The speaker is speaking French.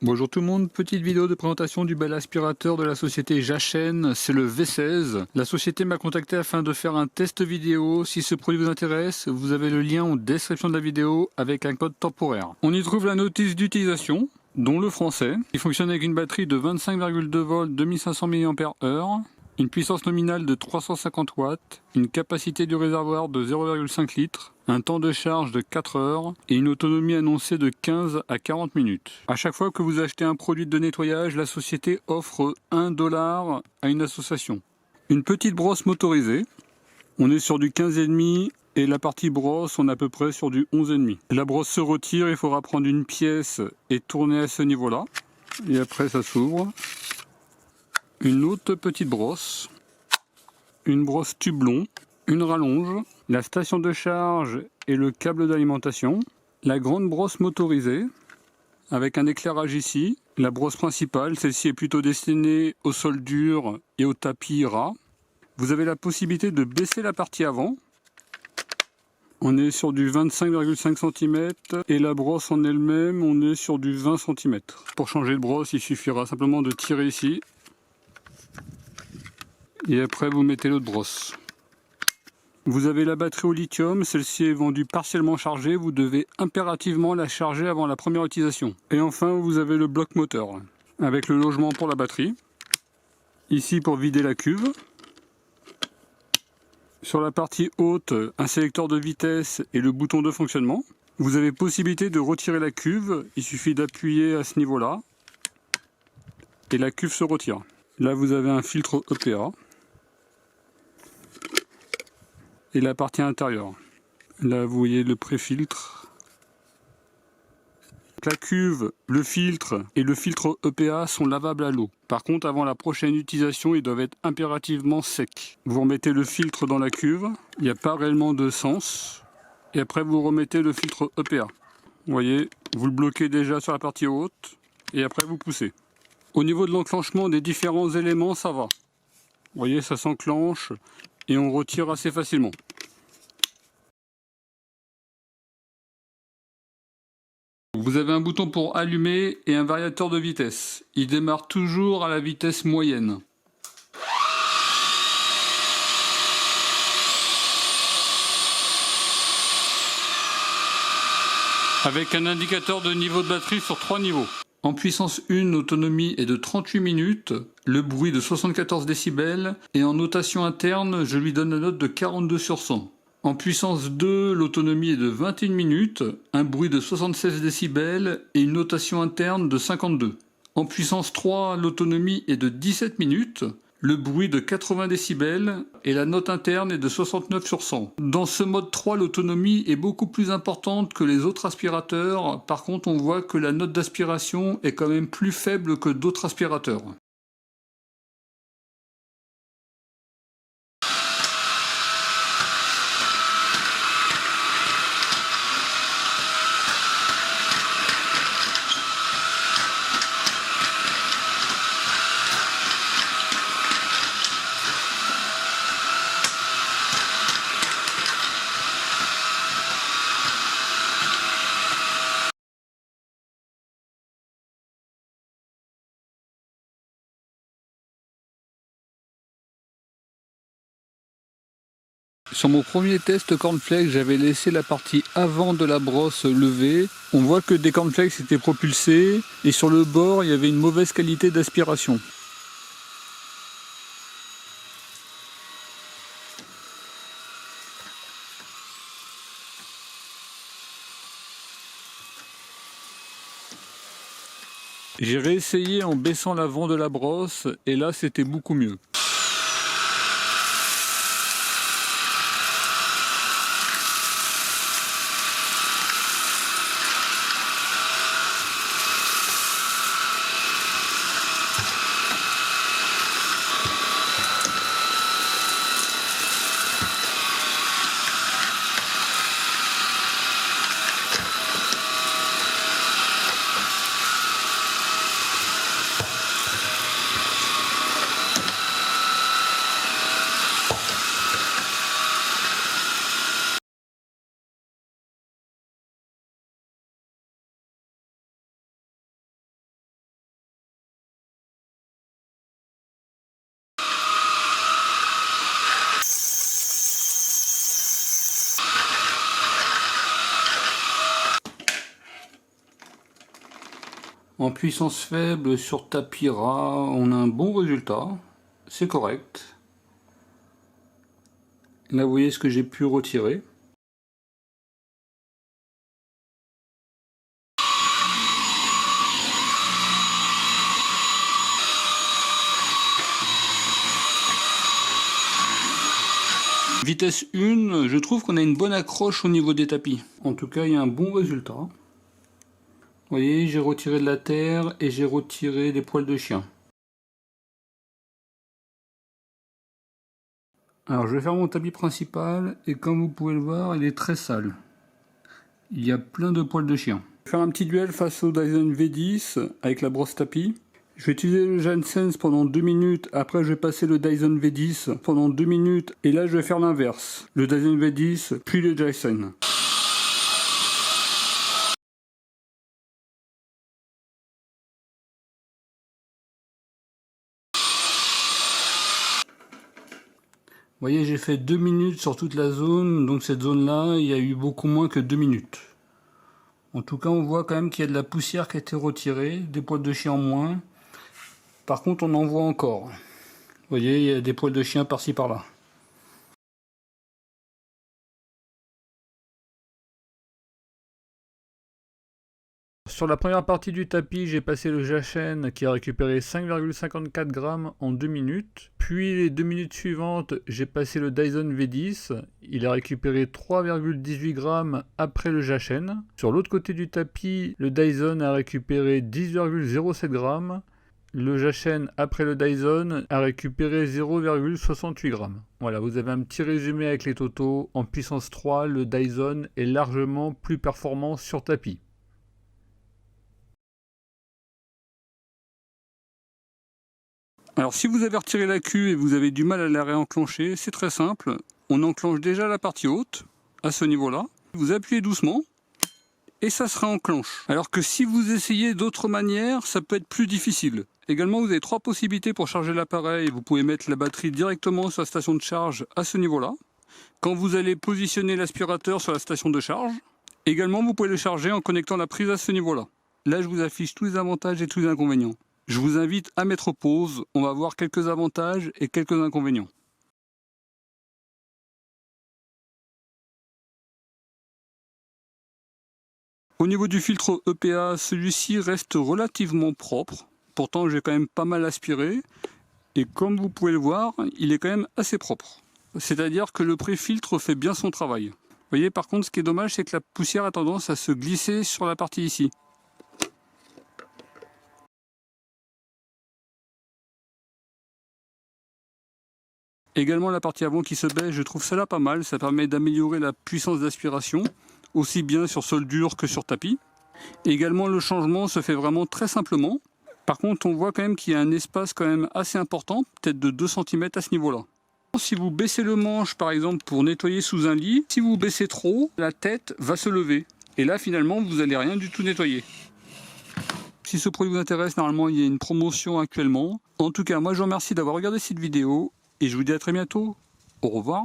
Bonjour tout le monde, petite vidéo de présentation du bel aspirateur de la société Jachen, c'est le V16. La société m'a contacté afin de faire un test vidéo. Si ce produit vous intéresse, vous avez le lien en description de la vidéo avec un code temporaire. On y trouve la notice d'utilisation, dont le français. Il fonctionne avec une batterie de 25,2 volts 2500 mAh, une puissance nominale de 350 watts, une capacité du réservoir de 0,5 litres, un temps de charge de 4 heures et une autonomie annoncée de 15 à 40 minutes. À chaque fois que vous achetez un produit de nettoyage, la société offre $1 à une association. Une petite brosse motorisée, on est sur du 15,5 et la partie brosse, on est à peu près sur du 11,5. La brosse se retire, il faudra prendre une pièce et tourner à ce niveau-là. Et après ça s'ouvre. Une autre petite brosse, une brosse tube long, une rallonge, la station de charge et le câble d'alimentation, la grande brosse motorisée avec un éclairage ici, la brosse principale, celle-ci est plutôt destinée au sol dur et au tapis ras. Vous avez la possibilité de baisser la partie avant, on est sur du 25,5 cm et la brosse en elle-même, on est sur du 20 cm. Pour changer de brosse, il suffira simplement de tirer ici. Et après vous mettez l'autre brosse. Vous avez la batterie au lithium, celle-ci est vendue partiellement chargée, vous devez impérativement la charger avant la première utilisation. Et enfin vous avez le bloc moteur, avec le logement pour la batterie. Ici pour vider la cuve. Sur la partie haute, un sélecteur de vitesse et le bouton de fonctionnement. Vous avez possibilité de retirer la cuve, il suffit d'appuyer à ce niveau-là. Et la cuve se retire. Là vous avez un filtre EPA. Et la partie intérieure. Là vous voyez le pré-filtre. La cuve, le filtre et le filtre EPA sont lavables à l'eau. Par contre avant la prochaine utilisation ils doivent être impérativement secs. Vous remettez le filtre dans la cuve, il n'y a pas réellement de sens. Et après vous remettez le filtre EPA. Vous voyez, vous le bloquez déjà sur la partie haute et après vous poussez. Au niveau de l'enclenchement des différents éléments ça va. Vous voyez ça s'enclenche et on retire assez facilement. Vous avez un bouton pour allumer et un variateur de vitesse. Il démarre toujours à la vitesse moyenne. Avec un indicateur de niveau de batterie sur 3 niveaux. En puissance 1, l'autonomie est de 38 minutes, le bruit de 74 décibels et en notation interne, je lui donne la note de 42 sur 100. En puissance 2, l'autonomie est de 21 minutes, un bruit de 76 décibels et une notation interne de 52. En puissance 3, l'autonomie est de 17 minutes, le bruit de 80 décibels et la note interne est de 69 sur 100. Dans ce mode 3, l'autonomie est beaucoup plus importante que les autres aspirateurs. Par contre, on voit que la note d'aspiration est quand même plus faible que d'autres aspirateurs. Sur mon premier test cornflakes, j'avais laissé la partie avant de la brosse levée. On voit que des cornflakes étaient propulsés et sur le bord, il y avait une mauvaise qualité d'aspiration. J'ai réessayé en baissant l'avant de la brosse et là c'était beaucoup mieux. En puissance faible sur tapis ras, on a un bon résultat. C'est correct. Là, vous voyez ce que j'ai pu retirer. Vitesse 1, je trouve qu'on a une bonne accroche au niveau des tapis. En tout cas, il y a un bon résultat. Vous voyez, j'ai retiré de la terre et j'ai retiré des poils de chien. Alors, je vais faire mon tapis principal et comme vous pouvez le voir, il est très sale. Il y a plein de poils de chien. Je vais faire un petit duel face au Dyson V10 avec la brosse tapis. Je vais utiliser le JanSense pendant 2 minutes, après je vais passer le Dyson V10 pendant 2 minutes, et là je vais faire l'inverse. Le Dyson V10, puis le Dyson. Vous voyez, j'ai fait 2 minutes sur toute la zone, donc cette zone-là, il y a eu beaucoup moins que 2 minutes. En tout cas, on voit quand même qu'il y a de la poussière qui a été retirée, des poils de chien en moins. Par contre, on en voit encore. Vous voyez, il y a des poils de chien par-ci par-là. Sur la première partie du tapis, j'ai passé le Jaschen qui a récupéré 5,54 grammes en 2 minutes. Puis les 2 minutes suivantes, j'ai passé le Dyson V10. Il a récupéré 3,18 grammes après le Jaschen. Sur l'autre côté du tapis, le Dyson a récupéré 10,07 grammes. Le Jaschen après le Dyson a récupéré 0,68 grammes. Voilà, vous avez un petit résumé avec les totaux. En puissance 3, le Dyson est largement plus performant sur tapis. Alors si vous avez retiré la queue et vous avez du mal à la réenclencher, c'est très simple. On enclenche déjà la partie haute, à ce niveau-là. Vous appuyez doucement et ça se réenclenche. Alors que si vous essayez d'autres manières, ça peut être plus difficile. Également, vous avez 3 possibilités pour charger l'appareil. Vous pouvez mettre la batterie directement sur la station de charge à ce niveau-là. Quand vous allez positionner l'aspirateur sur la station de charge, également vous pouvez le charger en connectant la prise à ce niveau-là. Là, je vous affiche tous les avantages et tous les inconvénients. Je vous invite à mettre pause, on va voir quelques avantages et quelques inconvénients. Au niveau du filtre EPA, celui-ci reste relativement propre. Pourtant, j'ai quand même pas mal aspiré. Et comme vous pouvez le voir, il est quand même assez propre. C'est-à-dire que le pré-filtre fait bien son travail. Vous voyez, par contre, ce qui est dommage, c'est que la poussière a tendance à se glisser sur la partie ici. Également la partie avant qui se baisse, je trouve celle-là pas mal, ça permet d'améliorer la puissance d'aspiration, aussi bien sur sol dur que sur tapis. Également le changement se fait vraiment très simplement. Par contre on voit quand même qu'il y a un espace quand même assez important, peut-être de 2 cm à ce niveau-là. Si vous baissez le manche par exemple pour nettoyer sous un lit, si vous baissez trop, la tête va se lever. Et là finalement vous n'allez rien du tout nettoyer. Si ce produit vous intéresse, normalement il y a une promotion actuellement. En tout cas, moi je vous remercie d'avoir regardé cette vidéo. Et je vous dis à très bientôt. Au revoir.